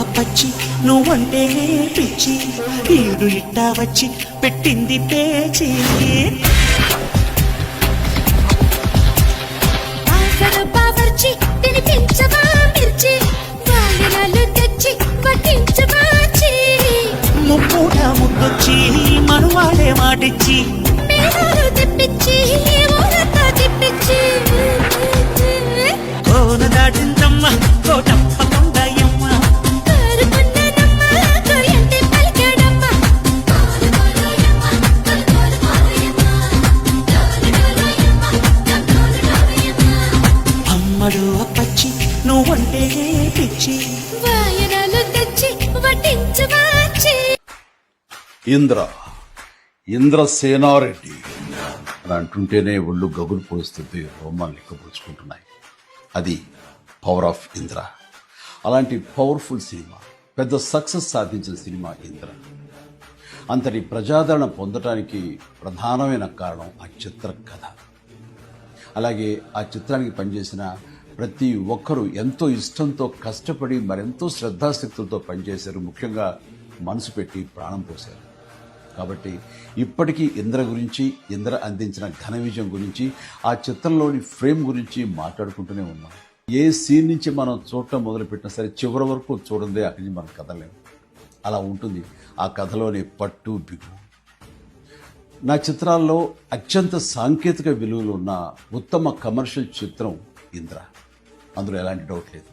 అప్పచ్చి నువ్వంటే పిచ్చి ఈడు ఇట్టా వచ్చి పెట్టింది పేచి బావర్చి తినిపించవా మిర్చి వాయనాలు తెచ్చి పట్టించవాచి ముప్పూట ముద్దొచ్చి మనువాడే మాటిచ్చి మేడాలు తెప్పించి ఊరంతా తిప్పించి కోన దాటిందమ్మ కోటప్పకొండయమ్మ కోరుకున్నానమ్మా కోయంటే పలికాడమ్మా అమ్మడు అప్పచ్చి నువ్వంటే పిచ్చి వాయనాలు తెచ్చి వడ్డించవాచి ఇంద్రసేనారెడ్డి అని అంటుంటేనే ఒళ్ళు గగులు పొడుస్తుంది, రోమాలు లెక్కపరుచుకుంటున్నాయి. అది పవర్ ఆఫ్ ఇంద్ర. అలాంటి పవర్ఫుల్ సినిమా, పెద్ద సక్సెస్ సాధించిన సినిమా ఇంద్ర. అంతటి ప్రజాదరణ పొందటానికి ప్రధానమైన కారణం ఆ చిత్ర కథ. అలాగే ఆ చిత్రానికి పనిచేసిన ప్రతి ఒక్కరూ ఎంతో ఇష్టంతో కష్టపడి మరెంతో శ్రద్ధాశక్తులతో పనిచేశారు. ముఖ్యంగా మనసు పెట్టి ప్రాణం పోశారు. కాబట్టి ఇప్పటికీ ఇంద్ర గురించి, ఇంద్ర అందించిన ఘన విజయం గురించి, ఆ చిత్రంలోని ఫ్రేమ్ గురించి మాట్లాడుకుంటూనే ఉన్నాం. ఏ సీన్ నుంచి మనం చూడటం మొదలుపెట్టినా సరే చివరి వరకు చూడందే అక్కడి నుంచి మనం కదలేము. అలా ఉంటుంది ఆ కథలోని పట్టు బిగు. నా చిత్రాల్లో అత్యంత సాంకేతిక విలువలు ఉన్న ఉత్తమ కమర్షియల్ చిత్రం ఇంద్ర. అందులో ఎలాంటి డౌట్ లేదు.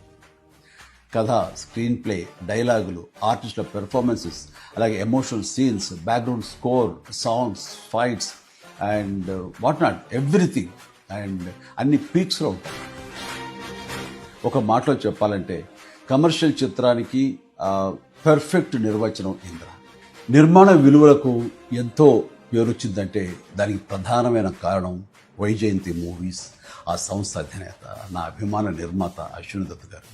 కథ, స్క్రీన్ ప్లే, డైలాగులు, ఆర్టిస్టుల పెర్ఫార్మెన్సెస్, అలాగే emotional scenes, background score, songs, fights and what not, everything. And అన్ని పీక్స్లో ఉంటాయి. ఒక మాటలో చెప్పాలంటే కమర్షియల్ చిత్రానికి పర్ఫెక్ట్ నిర్వచనం ఇంద్ర. నిర్మాణ విలువలకు ఎంతో పేరొచ్చిందంటే దానికి ప్రధానమైన కారణం వైజయంతి మూవీస్, ఆ సంస్థ అధినేత, నా అభిమాన నిర్మాత అశ్విని దత్ గారు.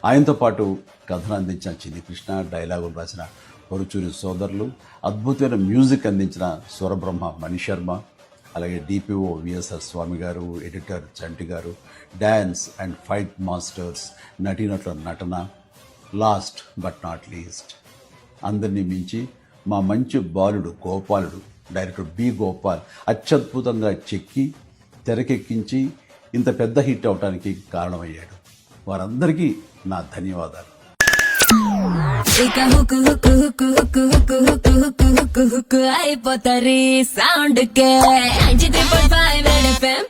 ఆయనతో పాటు కథను అందించిన చిన్ని కృష్ణ, డైలాగులు రాసిన పరుచూరి సోదరులు, అద్భుతమైన మ్యూజిక్ అందించిన స్వరబ్రహ్మ మణిశర్మ, అలాగే డిపిఓ విఎస్ఆర్ స్వామి గారు, ఎడిటర్ చంటి గారు, డ్యాన్స్ అండ్ ఫైట్ మాస్టర్స్, నటీనటుల నటన, లాస్ట్ బట్ నాట్ లీస్ట్ అందరినీ మించి మా మంచి బాలుడు గోపాలుడు, డైరెక్టర్ బి గోపాల్ అత్యద్భుతంగా చెక్కి తెరకెక్కించి ఇంత పెద్ద హిట్ అవడానికి కారణమయ్యాడు. వారందరికీ నా ధన్యవాదాలు. అయిపోతారు సౌండ్ కే 93.5 FM